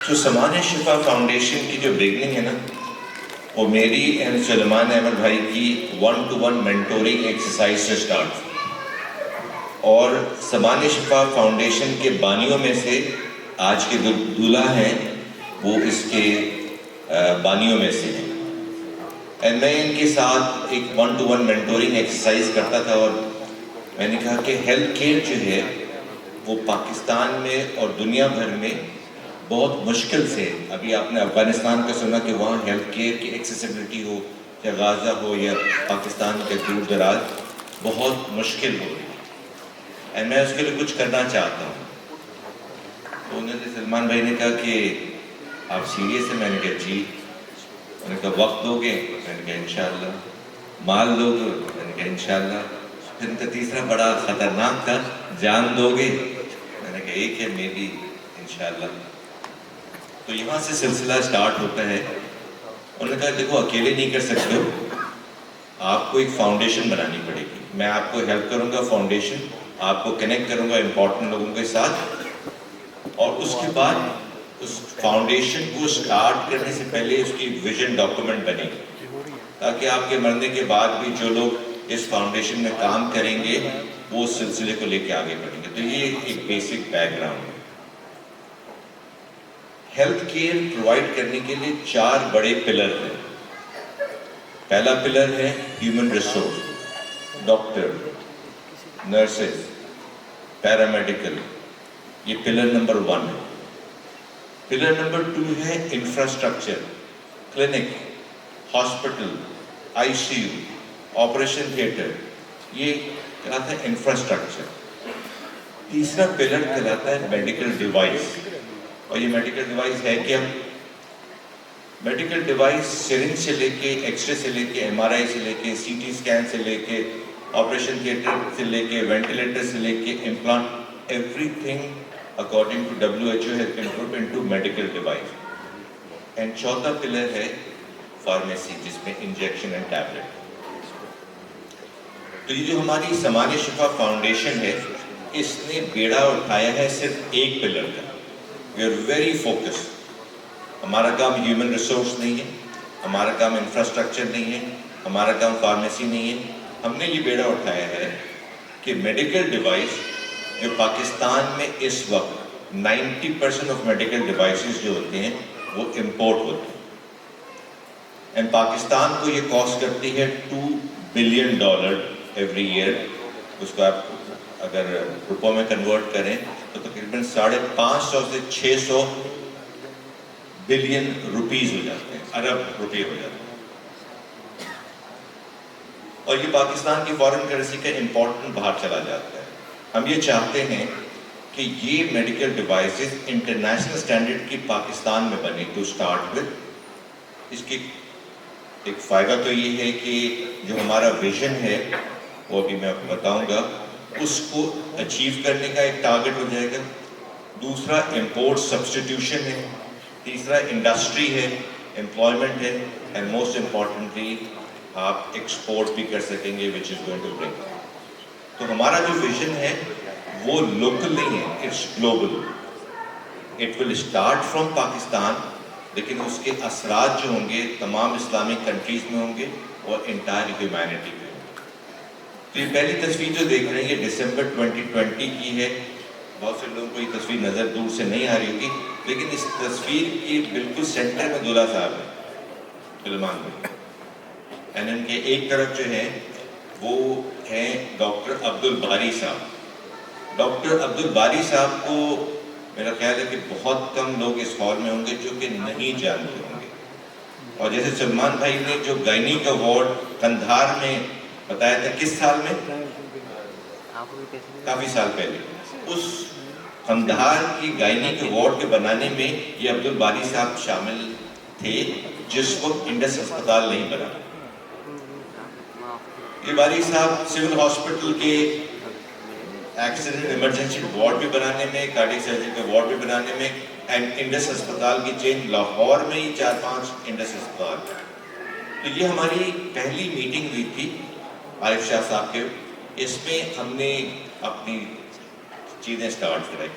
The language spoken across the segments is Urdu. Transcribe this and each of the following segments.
تو سامان شفا فاؤنڈیشن کی جو بگننگ ہے نا، وہ میری اینڈ سلیمان احمد بھائی کی 1-to-1 مینٹورنگ ایکسرسائز سے سٹارٹ، اور سامان شفا فاؤنڈیشن کے بانیوں میں سے آج کے دولہا ہیں وہ اس کے بانیوں میں سے ہیں۔ اینڈ میں ان کے ساتھ ایک 1-to-1 مینٹورنگ ایکسرسائز کرتا تھا، اور میں نے کہا کہ ہیلتھ کیئر جو ہے وہ پاکستان میں اور دنیا بھر میں بہت مشکل سے، ابھی آپ نے افغانستان کا سنا کہ وہاں ہیلتھ کیئر کی ایکسیسیبلٹی ہو، یا غازہ ہو یا پاکستان کے دور دراز، بہت مشکل ہو رہی ہے، اور میں اس کے لیے کچھ کرنا چاہتا ہوں۔ تو انہوں نے سلمان بھائی نے کہا کہ آپ سیریس ہیں؟ میں نے کہا جی۔ انہوں نے کہا وقت دو گے؟ میں نے کہا انشاءاللہ۔ مال دو گے؟ میں نے کہا انشاءاللہ۔ پھر ان کا تیسرا بڑا خطرناک تھا، جان دو گے؟ میں نے کہا ایک ہے، میں بھی انشاءاللہ۔ تو یہاں سے سلسلہ سٹارٹ ہوتا ہے۔ انہوں نے کہا دیکھو اکیلے نہیں کر سکتے ہو، آپ کو ایک فاؤنڈیشن بنانی پڑے گی، میں آپ کو ہیلپ کروں گا، فاؤنڈیشن آپ کو کنیکٹ کروں گا امپورٹنٹ لوگوں کے ساتھ، اور اس کے بعد اس فاؤنڈیشن کو سٹارٹ کرنے سے پہلے اس کی ویژن ڈاکومنٹ بنے گی، تاکہ آپ کے مرنے کے بعد بھی جو لوگ اس فاؤنڈیشن میں کام کریں گے وہ اس سلسلے کو لے کے آگے بڑھیں گے۔ تو یہ ایک بیسک بیک گراؤنڈ ہے۔ ہیلتھ کیئر پرووائڈ کرنے کے لیے 4 بڑے پلر ہیں۔ پہلا پلر ہے human resource, doctor, nurses, paramedical, یہ پلر نمبر 1 ہے۔ پلر نمبر 2 ہے infrastructure, clinic, hospital, I C U, operation theatre, یہ کہلاتا ہے انفراسٹرکچر۔ تیسرا پلر کہلاتا ہے میڈیکل ڈیوائس، اور یہ میڈیکل ڈیوائس ہے کیا؟ میڈیکل ڈیوائس سرنج سے لے کے، ایکس رے سے لے کے، ایم آر آئی سے لے کے، سی ٹی اسکین سے لے کے، آپریشن تھیٹر سے لے کے، وینٹیلیٹر سے لے کے، implant, every thing according to WHO has been put into medical device. And چوتھا پلر ہے فارمیسی، جس میں انجیکشن اینڈ ٹیبلٹ۔ تو یہ جو ہماری سامان شفا فاؤنڈیشن ہے، اس نے بیڑا اٹھایا ہے صرف ایک پلر کا۔ We are very focused۔ ہمارا کام ہیومن ریسورس نہیں ہے، ہمارا کام انفراسٹرکچر نہیں ہے، ہمارا کام فارمیسی نہیں ہے۔ ہم نے یہ بیڑا اٹھایا ہے کہ میڈیکل ڈیوائس جو پاکستان میں اس وقت 90% آف میڈیکل ڈیوائسز جو ہوتے ہیں وہ امپورٹ ہوتے ہیں، اینڈ پاکستان کو یہ کاسٹ کرتی ہے $2 بلین ایوری ایئر۔ اس کو آپ اگر روپوں میں کنورٹ کریں تو تقریباً 550 سے 600 بلین روپیز ہو جاتے ہیں، ارب روپے ہو جاتے ہیں، اور یہ پاکستان کی فارن کرنسی کا امپورٹنٹ باہر چلا جاتا ہے۔ ہم یہ چاہتے ہیں کہ یہ میڈیکل ڈیوائسز انٹرنیشنل سٹینڈرڈ کی پاکستان میں بنے، ٹو سٹارٹ ود۔ اس کی ایک فائدہ تو یہ ہے کہ جو ہمارا ویژن ہے وہ ابھی میں آپ کو بتاؤں گا، اس کو اچیو کرنے کا ایک ٹارگٹ ہو جائے گا۔ دوسرا امپورٹ سبسٹیٹیوشن ہے، تیسرا انڈسٹری ہے، امپلائمنٹ ہے، اینڈ موسٹ امپورٹنٹلی آپ ایکسپورٹ بھی کر سکیں گے، وچ از گوئنگ ٹو برنگ۔ تو ہمارا جو ویژن ہے وہ لوکل نہیں ہے، it's global. It will start from Pakistan, لیکن اس کے اثرات جو ہوں گے تمام اسلامک کنٹریز میں ہوں گے اور انٹائر ہیومینٹی میں۔ تو یہ پہلی تصویر جو دیکھ رہے ہیں یہ دسمبر 2020 کی ہے۔ بہت سے لوگوں کو یہ تصویر نظر دور سے نہیں آ رہی ہوگی، لیکن اس تصویر کی بالکل سینٹر میں دولہا صاحب ہیں، سلمان بھائی، اینڈ ان کے ایک طرف جو ہے وہ ہیں ڈاکٹر عبد الباری صاحب۔ ڈاکٹر عبد الباری صاحب کو میرا خیال ہے کہ بہت کم لوگ اس ہال میں ہوں گے جو کہ نہیں جانتے ہوں گے، اور جیسے سلمان بھائی نے جو گائنی کا وارڈ قندھار میں بتایا تھا، کس سال میں؟ کافی سال پہلے، اس قندھار کی گائنی کے وارڈ کے بنانے میں یہ عبد الباری صاحب شامل تھے، جس وقت انڈس ہسپتال نہیں بنا۔ یہ باری صاحب سول ہاسپٹل کے ایکسیڈنٹ ایمرجنسی وارڈ بھی بنانے میں، کارڈیک سرجری کے وارڈ بھی بنانے میں، اینڈ انڈس ہسپتال کی چین لاہور میں ہی 4-5 انڈس ہسپتال۔ تو یہ ہماری پہلی میٹنگ ہوئی تھی عارف شاہ صاحب کے، اس میں ہم نے اپنی چیزیں سٹارٹ کرائی۔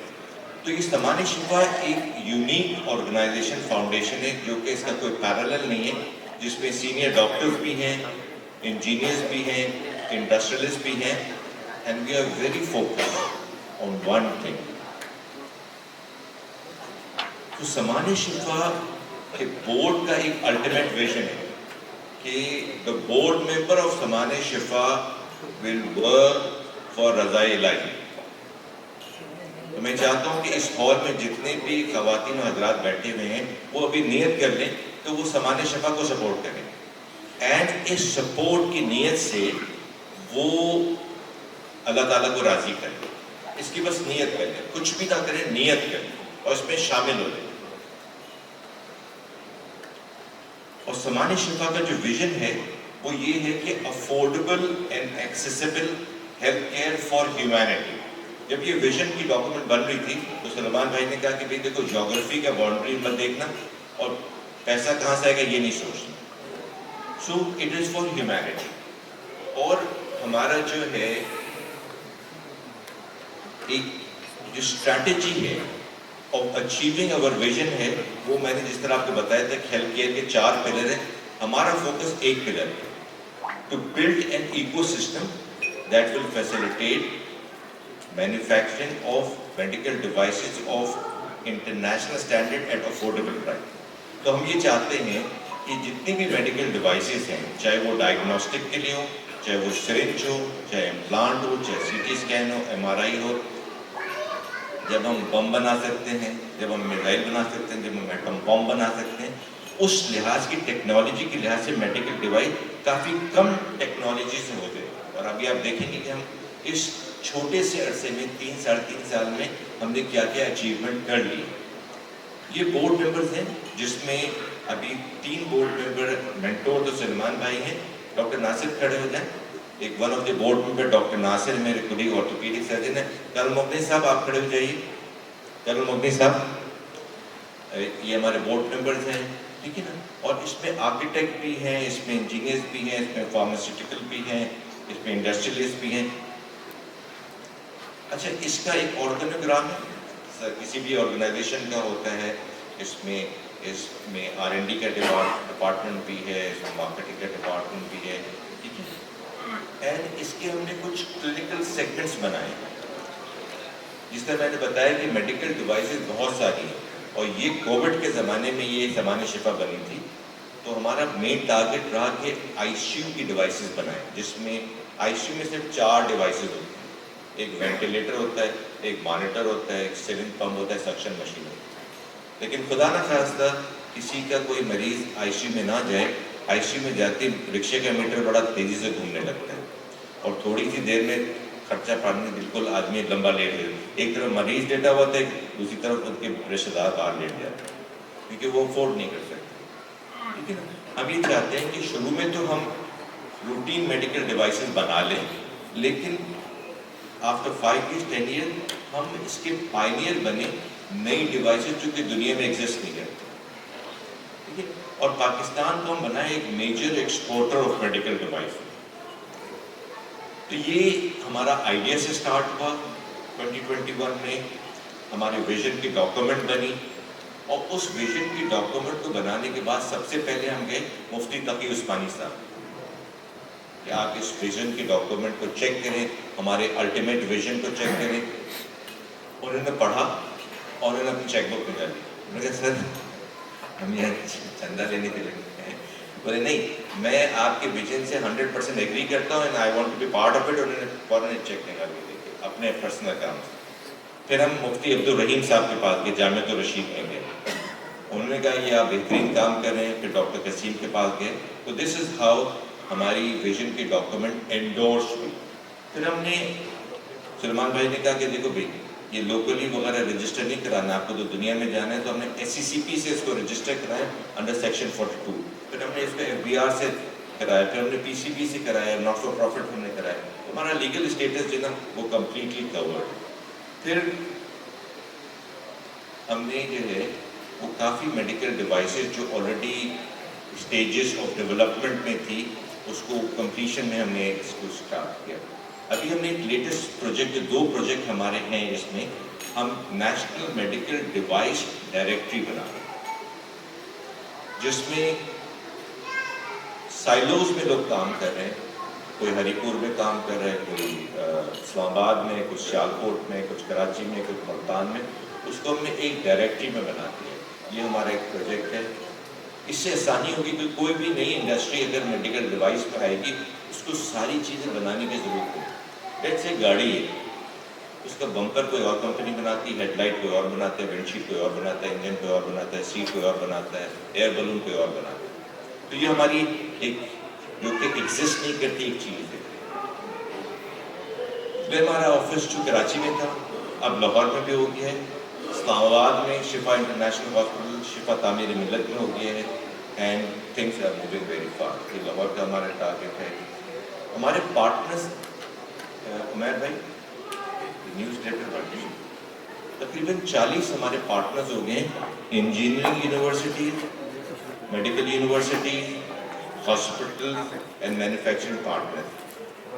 تو یہ سامان شفا ایک یونیک آرگنائزیشن فاؤنڈیشن ہے جو کہ اس کا کوئی پیرالل نہیں ہے، جس میں سینئر ڈاکٹرز بھی ہیں، انجینئرز بھی ہیں، انڈسٹریلسٹ بھی ہیں، and we are very focused on one thing. تو سامان شفا کے بورڈ کا ایک الٹیمیٹ ویژن ہے کہ دا بورڈ ممبر آف سامان شفا ول ورک فار رضائے الہی. تو میں چاہتا ہوں کہ اس ہال میں جتنے بھی خواتین و حضرات بیٹھے ہوئے ہیں وہ ابھی نیت کر لیں کہ وہ سامان شفا کو سپورٹ کریں، اینڈ اس سپورٹ کی نیت سے وہ اللہ تعالیٰ کو راضی کریں. اس کی بس نیت کر لیں، کچھ بھی نہ کریں، نیت کریں اور اس میں شامل ہو جائیں. اور سامان شفا کا جو ویژن ہے وہ یہ ہے کہ affordable and accessible health care for humanity. جب یہ ویژن کی ڈاکومنٹ بن رہی تھی تو سلمان بھائی نے کہا کہ بھائی دیکھو جیوگرفی کا باؤنڈری مت دیکھنا اور پیسہ کہاں سے آئے گا یہ نہیں سوچنا. So it is for humanity. اور ہمارا جو ہے ایک جو اسٹریٹجی ہے of achieving our vision ہے وہ میں نے جس طرح آپ کو بتایا تھا کہ ہیلتھ کیئر کے 4 پلر ہیں. ہمارا فوکس ایک پلر ہے، to build an ecosystem that will facilitate manufacturing of medical devices of international standard at affordable price. تو ہم یہ چاہتے ہیں کہ جتنی بھی میڈیکل ڈیوائسز ہیں، چاہے وہ ڈائگنوسٹک کے لیے ہو، چاہے وہ سرنج ہو، چاہے امپلانٹ ہو، چاہے سی ٹی اسکین ہو، ایم آر آئی ہو، جب ہم بم بنا سکتے ہیں، جب ہم میزائل بنا سکتے ہیں، جب ہم ایٹم بم بنا سکتے ہیں، اس لحاظ کی ٹیکنالوجی کے لحاظ سے میڈیکل ڈیوائس کافی کم ٹیکنالوجی سے ہوتے ہیں. اور ابھی آپ دیکھیں گے کہ ہم اس چھوٹے سے عرصے میں 3-3.5 سال میں ہم نے کیا کیا اچیومنٹ کر لی. یہ بورڈ ممبرز ہیں جس میں ابھی 3 بورڈ ممبر مینٹور تو سلمان بھائی ہیں. ڈاکٹر ناصر کھڑے ہو جائیں. ایک one of the board member doctor Nasir میرے کولیگ آرتھوپیڈک سرجن ہیں. کرنل مغنی صاحب آپ کھڑے ہو جائیے. کرنل مغنی صاحب یہ ہمارے بورڈ ممبرز ہیں، ٹھیک ہے نا. اور اس میں آرکیٹیکٹ بھی ہیں، اس میں انجینئرز بھی ہیں، اس میں فارماسیوٹیکل بھی ہیں، اس میں انڈسٹریلسٹ بھی ہیں. اچھا، اس کا ایک آرگنوگرام ہے سر، کسی بھی آرگنائزیشن کا ہوتا ہے. اس میں آر این ڈی کا ڈپارٹمنٹ بھی ہے، اس میں مارکیٹنگ کا ڈپارٹمنٹ بھی ہے، ٹھیک ہے. اینڈ اس کے ہم نے کچھ کلینکل سیگمنٹس بنائے ہیں. جس طرح میں نے بتایا کہ میڈیکل ڈیوائسز بہت ساری ہیں اور یہ کووڈ کے زمانے میں یہ سامان شفا بنی تھی. تو ہمارا مین ٹارگٹ رہا کہ آئی سی یو کی ڈیوائسز بنائیں، جس میں آئی سی یو میں صرف 4 ڈیوائسز ہوتی ہیں. ایک وینٹیلیٹر ہوتا ہے، ایک مانیٹر ہوتا ہے، ایک سیلنگ پمپ ہوتا ہے، سکشن مشین ہوتی ہے. لیکن خدا نہ خواستہ کسی کا کوئی مریض آئی سی یو میں نہ جائے، آئی سی یو میں جاتے رکشے کا میٹر بڑا تیزی سے گھومنے لگتا ہے اور تھوڑی سی دیر میں خرچہ پڑنے بالکل آدمی لمبا لیٹ گیا. ایک طرف مریض لیٹا ہوا تھا، دوسری طرف ان کے رشتہ دار باہر لیٹ جاتے ہیں کیونکہ وہ افورڈ نہیں کر سکتے، ٹھیک ہے نا. ہم یہ چاہتے ہیں کہ شروع میں تو ہم روٹین میڈیکل ڈیوائسز بنا لیں، لیکن آفٹر 5 years 10 years ہم اس کے پائنیئر بنے نئی ڈیوائسز جو کہ دنیا میں ایگزسٹ نہیں کرتی، ٹھیک ہے. اور پاکستان کو ہم بنائیں ایک major exporter of medical device. تو یہ ہمارا آئیڈیا سے سٹارٹ ہوا. 2021 میں ہمارے ویژن کی ڈاکومنٹ بنی اور اس ویژن کی ڈاکومنٹ کو بنانے کے بعد سب سے پہلے ہم گئے مفتی تقی عثمانی صاحب کہ آپ اس ویژن کی ڈاکومنٹ کو چیک کریں، ہمارے الٹیمیٹ ویژن کو چیک کریں. انہوں نے پڑھا اور انہوں نے اپنی چیک بک نکالی. انہوں نے کہا سر ہم یہاں چندہ لینے کے لیے ہیں. بولے نہیں، میں آپ کے ویژن سے 100% ایگری کرتا ہوں and I want to be part of it. انہوں نے فوراً چیک نکال کے دے کے اپنے پرسنل کام سے. پھر ہم مفتی عبدالرحیم صاحب کے پاس گئے، جامعۃ الرشید میں گئے. انہوں نے کہا یہ آپ بہترین کام کر رہے ہیں. پھر ڈاکٹر قسیم کے پاس گئے. تو دس از ہاؤ ہماری ویژن کی ڈاکومنٹ انڈورس ہوئی. پھر ہم نے سلمان بھائی نے کہا کہ دیکھو بھائی یہ لوکلی وغیرہ رجسٹر نہیں کرانا، آپ کو تو دنیا میں جانا ہے. تو ہم نے ایس سی سی پی سے اس کو رجسٹر کرایا انڈر سیکشن 42. پھر ہم نے اس کو ایف بی آر سے کرایا، پھر ہم نے پی سی بی سے کرایا، ناٹ فار پروفٹ ہم نے کرایا. ہمارا لیگل اسٹیٹس جو نا وہ کمپلیٹلی کورڈ. پھر ہم نے جو ہے وہ کافی میڈیکل ڈیوائسز جو آلریڈی اسٹیجز آف ڈیولپمنٹ میں تھی اس کو کمپلیشن میں ہم نے اس کو اسٹارٹ کیا. ابھی ہم نے ایک لیٹسٹ پروجیکٹ، 2 پروجیکٹ ہمارے ہیں اس میں. ہم نیشنل میڈیکل ڈیوائس ڈائریکٹری بنا رہے ہیں، جس میں سائلوز میں لوگ کام کر رہے ہیں. کوئی ہری پور میں کام کر رہا ہے، کوئی اسلام آباد میں، کچھ سیالکوٹ میں، کچھ کراچی میں، کچھ ملتان میں. اس کو ہم نے ایک ڈائریکٹری میں بنا دیا. یہ ہمارا ایک پروجیکٹ ہے. اس سے آسانی ہوگی کہ کوئی بھی نئی انڈسٹری اگر میڈیکل ڈیوائس پہ آئے گی، اس کو ساری چیزیں بنانے کی ضرورت ہے. لیٹس سے گاڑی ہے، اس کا بمپر کوئی اور کمپنی بناتی ہے، ہیڈ لائٹ کوئی اور بناتا ہے، ونڈ شیٹ کوئی اور بناتا ہے، انجن کوئی اور بناتا ہے، سیٹ کوئی اور بناتا ہے، ایئر بلون کوئی اور بناتا ہے. تو یہ ہماری ایک جو کہ ایگزسٹ نہیں کرتی ایک چیز ہے. ہمارا آفس جو کراچی میں تھا اب لاہور میں بھی ہو گیا ہے. اسلام آباد میں شفا انٹرنیشنل ہاسپٹل شفا تعمیر ملت میں ہو گیا ہے. And things are moving very fast. یہ لاہور کا ہمارا ٹارگیٹ ہے. ہمارے پارٹنرز عمیر بھائی نیوز لیٹر پڑھتے ہیں، تقریباً 40 ہمارے پارٹنرز ہو گئے ہیں. Engineering university, medical university, hospital and manufacturing partner.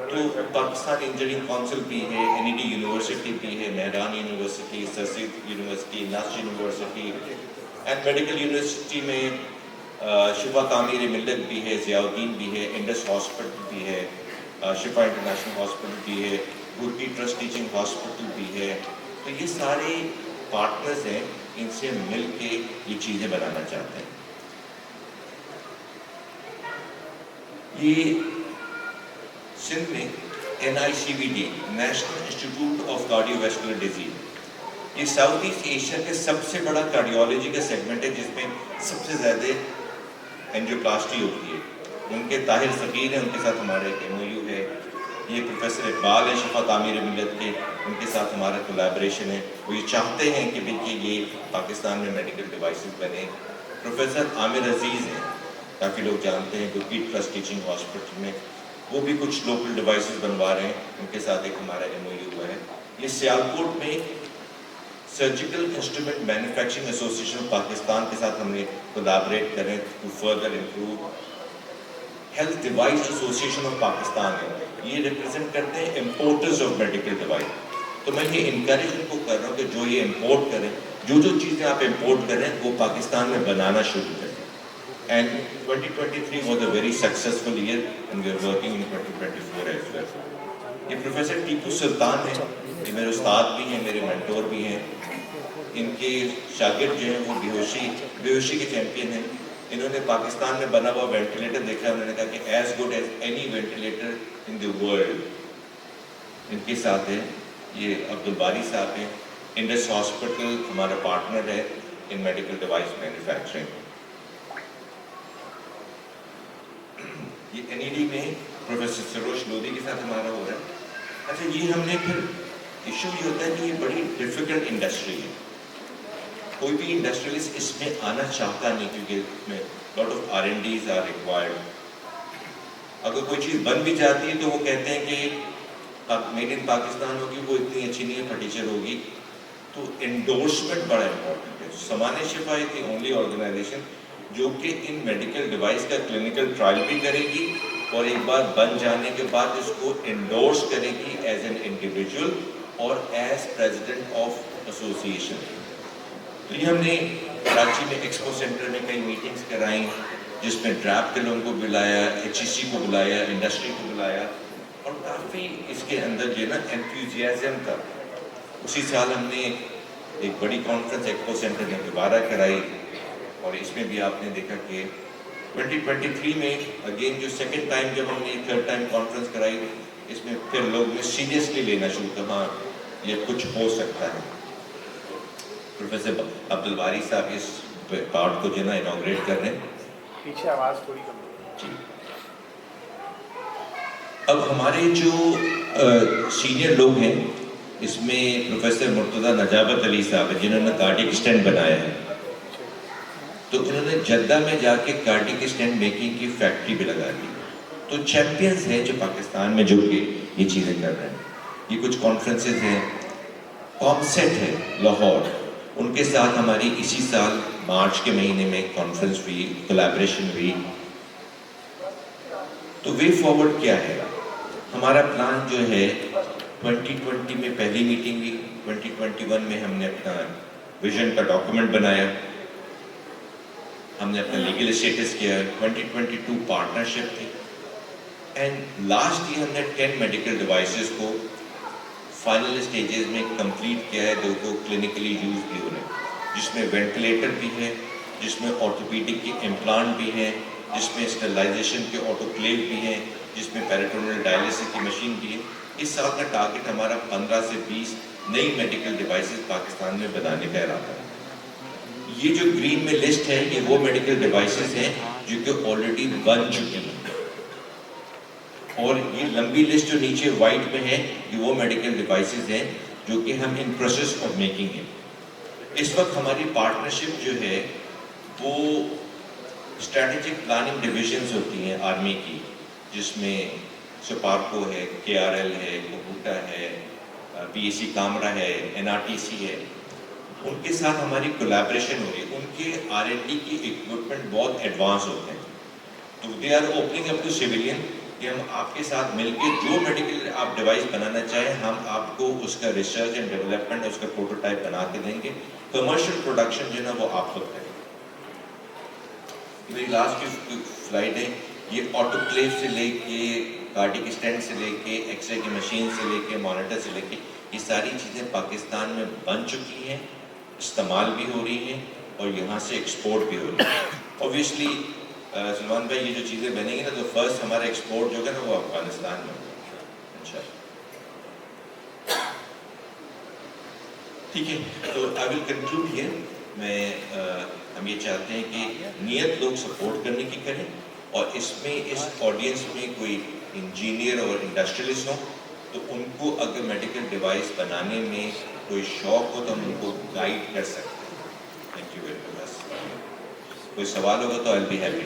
تو پاکستان انجینئرنگ کونسل بھی ہے، NED یونیورسٹی بھی ہے، Mehran university, Sir Syed university, Nashik university. And medical university میں شفا تعمیر ملت بھی ہے، ضیاء الدین بھی ہے، انڈس ہاسپٹل بھی ہے، شفا انٹرنیشنل ہاسپٹل بھی ہے، گڈ ٹرسٹ ٹیچنگ ہاسپٹل بھی ہے. تو یہ سارے پارٹنرز ہیں، ان سے مل کے یہ چیزیں بنانا چاہتے ہیں. یہ سندھ میں NICVD national institute of cardio vascular disease, یہ ساؤتھ ایسٹ ایشیا کے سب سے بڑا کارڈیولوجی کا سیگمنٹ ہے، جس میں سب سے زیادہ اینجیوپلاسٹی ہوتی ہے. ان کے طاہر فقیر ہیں، ان کے ساتھ ہمارا ایک MOU ہے. یہ پروفیسر اقبال ہیں شفا تعمیر ملت کے، ان کے ساتھ ہمارا کولیبریشن ہے. وہ یہ چاہتے ہیں کہ یہ پاکستان میں میڈیکل ڈیوائسز بنے. پروفیسر عامر عزیز ہیں، کافی لوگ جانتے ہیں، گڈ ٹرسٹ ٹیچنگ ہاسپٹل میں وہ بھی کچھ لوکل ڈیوائسز بنوا رہے ہیں. ان کے ساتھ ایک ہمارا MOU ہوا ہے. یہ سیالکوٹ میں surgical instrument manufacturing association of Pakistan کے ساتھ ہم نے کولیبریٹ کریں to further improve. Health device association of Pakistan ہے، یہ ریپرزینٹ کرتے ہیں امپورٹرز آف میڈیکل ڈیوائس. تو میں یہ انکریج ان کو کر رہا ہوں کہ جو یہ امپورٹ کریں، جو چیزیں آپ امپورٹ کریں وہ پاکستان میں بنانا شروع کریں. And 2023 was a very successful year and we are working in 2024 as well. یہ پروفیسر ٹیپو سلطان ہیں، یہ میرے استاد بھی ہیں، میرے مینٹور بھی ہیں. ان کے شاگرد جو ہیں وہ بیہوشی کے چیمپئن ہیں. انہوں نے پاکستان میں بنا ہوا وینٹیلیٹر دیکھا، انہوں نے کہا کہ as good as any ventilator in the world. ان کے ساتھ ہیں یہ عبدالباری صاحب ہیں. انڈس ہاسپٹل ہمارا پارٹنر ہے ان میڈیکل ڈیوائس مینوفیکچرنگ. یہ NED میں پروفیسر سروش لودھی کے ساتھ ہمارا ہو رہا ہے. اچھا، یہ ہم نے پھر ایشو یہ ہوتا ہے کہ یہ بڑی ڈیفیکلٹ انڈسٹری ہے. کوئی بھی انڈسٹریلسٹ اس میں آنا چاہتا نہیں، کیونکہ اس میں lot of R&Ds are required. اگر کوئی چیز بن بھی جاتی ہے تو وہ کہتے ہیں کہ میڈ ان پاکستان ہوگی، وہ اتنی اچھی نہیں ہے، پھٹیچر ہوگی. تو انڈورسمنٹ بڑا امپورٹنٹ ہے. سامان شفا از دی اونلی آرگنائزیشن جو کہ ان میڈیکل ڈیوائس کا کلینکل ٹرائل بھی کرے گی اور ایک بار بن جانے کے بعد اس کو انڈورس کرے گی ایز این انڈیویجول اور ایز پریزیڈنٹ آف ایسوسیشن. تو یہ ہم نے کراچی میں ایکسپو سینٹر میں کئی میٹنگز کرائیں، جس میں ڈراپ کے لوگوں کو بلایا، HEC کو بلایا، انڈسٹری کو بلایا، اور کافی اس کے اندر جو ہے نا انتھوزیازم تھا. اسی سال ہم نے ایک بڑی کانفرنس ایکسپو سینٹر میں دوبارہ کرائی، اور اس میں بھی آپ نے دیکھا کہ 2023 میں اگین جو سیکنڈ ٹائم جب ہم نے تھرڈ ٹائم کانفرنس کرائی، اس میں پھر لوگ نے سیریسلی لینا شروع کیا، ہاں یہ کچھ ہو سکتا ہے. پروفیسر عبدالباری صاحب اس پارٹ کو جو ہے نا انوگریٹ کر رہے ہیں. پیچھے آواز تھوڑی کم جی. اب ہمارے جو سینئر لوگ ہیں اس میں پروفیسر مرتضیٰ نجابت علی صاحب ہیں، جنہوں نے کارڈک اسٹینٹ بنایا ہے. تو انہوں نے جدہ میں جا کے کارڈک اسٹینٹ میکنگ کی فیکٹری بھی لگا دی. تو چیمپئنز ہیں جو پاکستان میں جو کہ یہ چیزیں کر رہے ہیں. یہ کچھ کانفرنسز ہیں. کامسیٹ ہے لاہور، ان کے ساتھ ہماری اسی سال مارچ کے مہینے میں کانفرنس ہوئی، کولیبریشن ہوئی. تو وے فارورڈ کیا ہے؟ ہمارا پلان جو ہے 2020 میں پہلی میٹنگ ہوئی, 2021 میں ہم نے اپنا ویژن کا ڈاکومنٹ بنایا, ہم نے اپنا لیگل اسٹیٹس کیا, 2022 پارٹنرشپ تھی, اینڈ لاسٹ ایئر ہم نے 10 میڈیکل ڈیوائسز کو فائنل اسٹیجز میں کمپلیٹ کیا ہے, جو کو کلینکلی یوز بھی ہو رہے ہیں, جس میں وینٹیلیٹر بھی ہے, جس میں آرتھوپیڈک کے امپلانٹ بھی ہیں, جس میں اسٹرلائزیشن کے آٹوکلیو بھی ہیں, جس میں پیریٹونیل ڈائلیسس کی مشین بھی ہے. اس سال کا ٹارگٹ ہمارا 15 سے 20 نئی میڈیکل ڈیوائسز پاکستان میں بنانے کا ارادہ ہے. یہ جو گرین میں لسٹ ہے یہ وہ میڈیکل ڈیوائسز ہیں جو کہ آلریڈی بن چکی ہیں, اور یہ لمبی لسٹ جو نیچے وائٹ میں ہے یہ وہ میڈیکل ڈیوائسز ہیں جو کہ ہم ان پروسیس آف میکنگ ہیں. اس وقت ہماری پارٹنرشپ جو ہے وہ اسٹریٹجک پلاننگ ڈویژنز ہوتی ہیں آرمی کی, جس میں سپارکو ہے, KRL ہے, کوکوٹا ہے, PAC کامرا ہے, NRTC ہے, ان کے ساتھ ہماری کولیبریشن ہو رہی ہے. ان کے R&D کی اکوپمنٹ بہت ایڈوانس ہوتے ہیں, تو they are opening up to civilian کہ ہم آپ کے ساتھ مل کے جو میڈیکل آپ ڈیوائس بنانا چاہیں ہم آپ کو اس کا ریسرچ اینڈ ڈیولپمنٹ اس کا پروٹوٹائپ بنا کے دیں گے. کمرشل پروڈکشن جو ہے نا وہ آپ خود کریں. میری لاسٹ کی سلائڈ ہے, یہ آٹوکلیو سے لے کے کارڈک اسٹینڈ سے لے کے ایکس رے کی مشین سے لے کے مانیٹر سے لے کے یہ ساری چیزیں پاکستان میں بن چکی ہیں, استعمال بھی ہو رہی ہیں اور یہاں سے ایکسپورٹ بھی ہو رہی ہے. اوبیسلی سلمان بھائی یہ جو چیزیں بنیں گی نا تو فرسٹ ہمارا ایکسپورٹ جو ہے نا وہ افغانستان میں ہوگا انشاءاللہ. ٹھیک ہے, تو آئی ول کنکلوڈ ہیئر. ہم یہ چاہتے ہیں کہ نیت لوگ سپورٹ کرنے کی کریں, اور اس میں اس آڈینس میں کوئی انجینئر اور انڈسٹریلسٹ ہوں تو ان کو اگر میڈیکل ڈیوائس بنانے میں کوئی شوق ہو تو ہم ان کو گائیڈ کر سکتے ہیں. Thank you very much. کوئی سوال ہوگا تو آئی ول بی ہیپی.